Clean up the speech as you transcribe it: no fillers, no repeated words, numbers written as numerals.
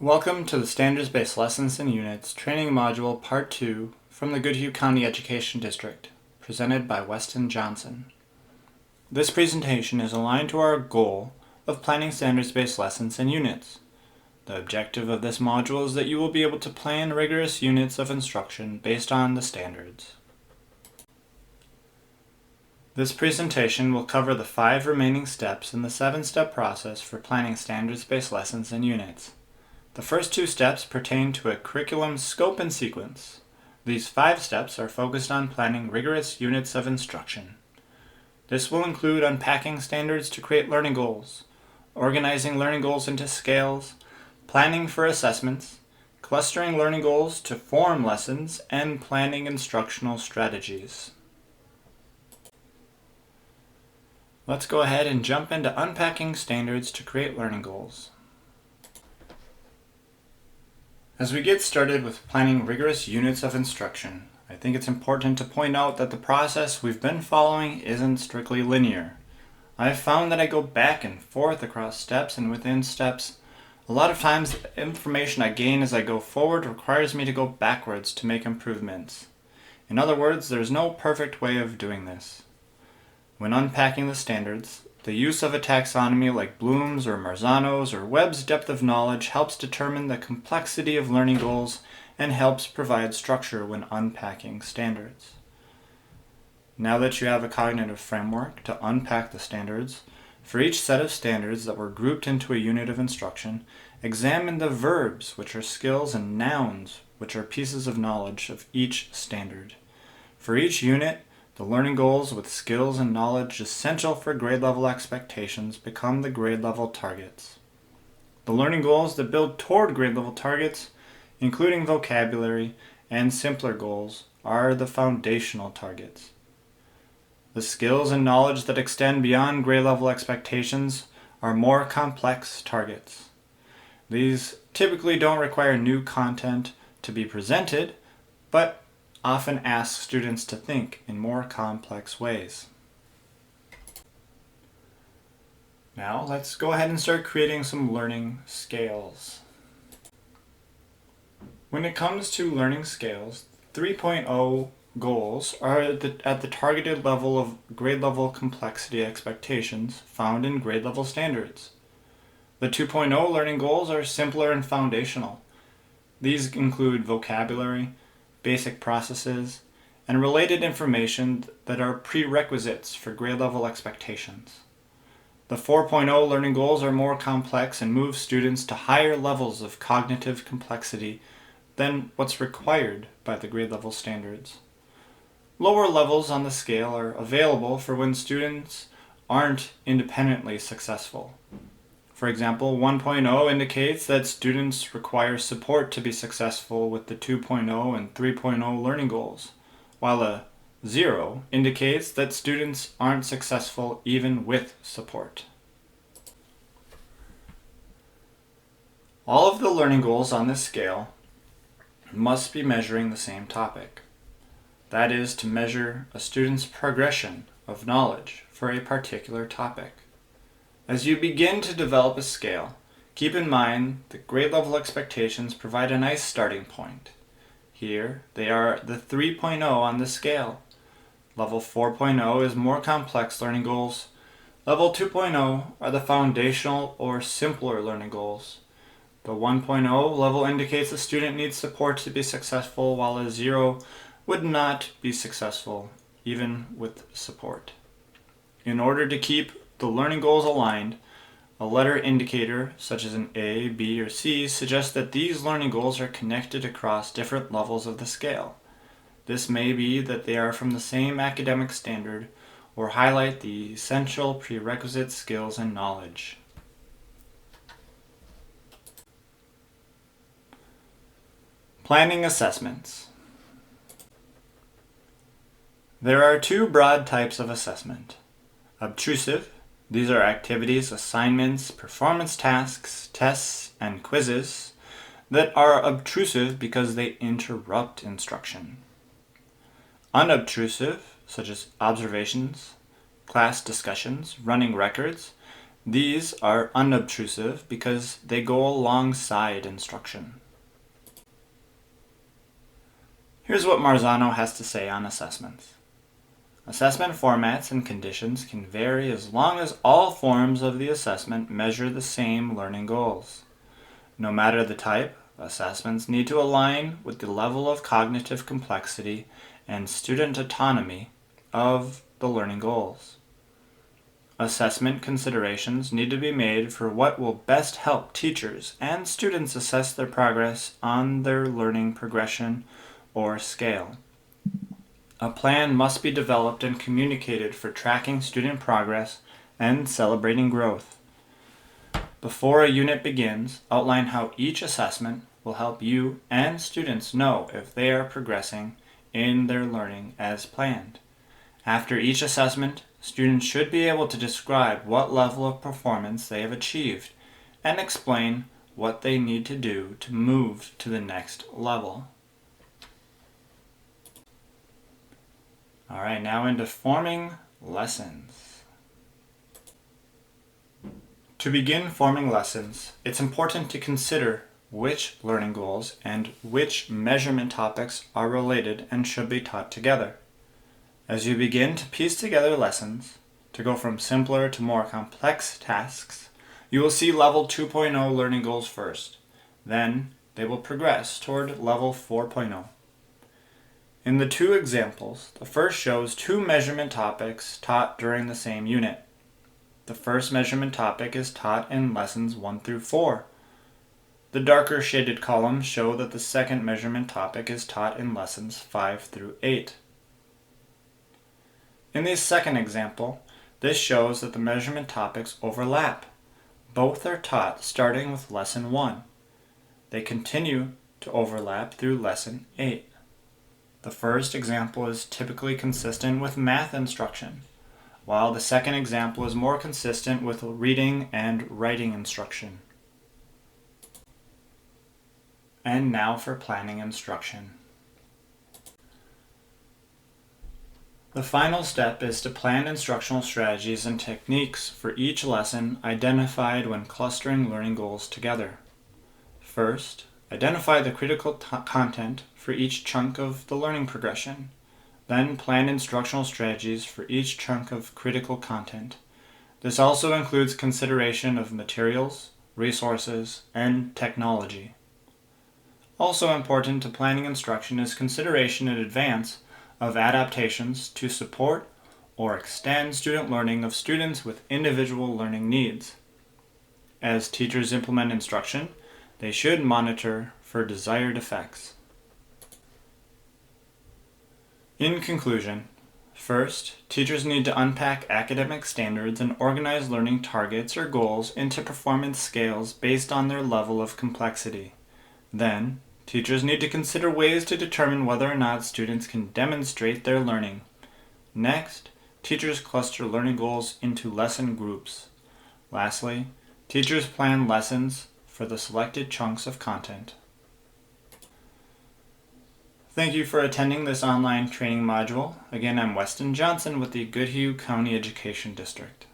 Welcome to the Standards-Based Lessons and Units Training Module Part 2 from the Goodhue County Education District, presented by Weston Johnson. This presentation is aligned to our goal of planning standards-based lessons and units. The objective of this module is that you will be able to plan rigorous units of instruction based on the standards. This presentation will cover the 5 remaining steps in the 7-step process for planning standards-based lessons and units. The first 2 steps pertain to a curriculum scope and sequence. These 5 steps are focused on planning rigorous units of instruction. This will include unpacking standards to create learning goals, organizing learning goals into scales, planning for assessments, clustering learning goals to form lessons, and planning instructional strategies. Let's go ahead and jump into unpacking standards to create learning goals. As we get started with planning rigorous units of instruction, I think it's important to point out that the process we've been following isn't strictly linear. I've found that I go back and forth across steps and within steps. A lot of times the information I gain as I go forward requires me to go backwards to make improvements. In other words, there's no perfect way of doing this. When unpacking the standards, the use of a taxonomy like Bloom's or Marzano's or Webb's depth of knowledge helps determine the complexity of learning goals and helps provide structure when unpacking standards. Now that you have a cognitive framework to unpack the standards, for each set of standards that were grouped into a unit of instruction, examine the verbs, which are skills, and nouns, which are pieces of knowledge of each standard. For each unit, the learning goals with skills and knowledge essential for grade level expectations become the grade level targets. The learning goals that build toward grade level targets, including vocabulary and simpler goals, are the foundational targets. The skills and knowledge that extend beyond grade level expectations are more complex targets. These typically don't require new content to be presented, but often ask students to think in more complex ways. Now let's go ahead and start creating some learning scales. When it comes to learning scales, 3.0 goals are at the targeted level of grade level complexity expectations found in grade level standards. The 2.0 learning goals are simpler and foundational. These include vocabulary, basic processes, and related information that are prerequisites for grade level expectations. The 4.0 learning goals are more complex and move students to higher levels of cognitive complexity than what's required by the grade level standards. Lower levels on the scale are available for when students aren't independently successful. For example, 1.0 indicates that students require support to be successful with the 2.0 and 3.0 learning goals, while a 0 indicates that students aren't successful even with support. All of the learning goals on this scale must be measuring the same topic. That is, to measure a student's progression of knowledge for a particular topic. As you begin to develop a scale, keep in mind that grade level expectations provide a nice starting point. Here, they are the 3.0 on the scale. Level 4.0 is more complex learning goals. Level 2.0 are the foundational or simpler learning goals. The 1.0 level indicates a student needs support to be successful, while a 0 would not be successful even with support. In order to keep the learning goals aligned, a letter indicator, such as an A, B, or C, suggests that these learning goals are connected across different levels of the scale. This may be that they are from the same academic standard or highlight the essential prerequisite skills and knowledge. Planning assessments. There are 2 broad types of assessment. Obtrusive. These are activities, assignments, performance tasks, tests, and quizzes that are obtrusive because they interrupt instruction. Unobtrusive, such as observations, class discussions, running records, These are unobtrusive because they go alongside instruction. Here's what Marzano has to say on assessments. Assessment formats and conditions can vary as long as all forms of the assessment measure the same learning goals. No matter the type, assessments need to align with the level of cognitive complexity and student autonomy of the learning goals. Assessment considerations need to be made for what will best help teachers and students assess their progress on their learning progression or scale. A plan must be developed and communicated for tracking student progress and celebrating growth. Before a unit begins, outline how each assessment will help you and students know if they are progressing in their learning as planned. After each assessment, students should be able to describe what level of performance they have achieved and explain what they need to do to move to the next level. All right, now into forming lessons. To begin forming lessons, it's important to consider which learning goals and which measurement topics are related and should be taught together. As you begin to piece together lessons, to go from simpler to more complex tasks, you will see level 2.0 learning goals first. Then they will progress toward level 4.0. In the two examples, the first shows two measurement topics taught during the same unit. The first measurement topic is taught in lessons 1 through 4. The darker shaded columns show that the second measurement topic is taught in lessons 5 through 8. In the second example, this shows that the measurement topics overlap. Both are taught starting with lesson 1. They continue to overlap through lesson 8. The first example is typically consistent with math instruction, while the second example is more consistent with reading and writing instruction. And now for planning instruction. The final step is to plan instructional strategies and techniques for each lesson identified when clustering learning goals together. First, identify the critical content for each chunk of the learning progression. Then plan instructional strategies for each chunk of critical content. This also includes consideration of materials, resources, and technology. Also important to planning instruction is consideration in advance of adaptations to support or extend student learning of students with individual learning needs. As teachers implement instruction, they should monitor for desired effects. In conclusion, first, teachers need to unpack academic standards and organize learning targets or goals into performance scales based on their level of complexity. Then, teachers need to consider ways to determine whether or not students can demonstrate their learning. Next, teachers cluster learning goals into lesson groups. Lastly, teachers plan lessons for the selected chunks of content. Thank you for attending this online training module. Again, I'm Weston Johnson with the Goodhue County Education District.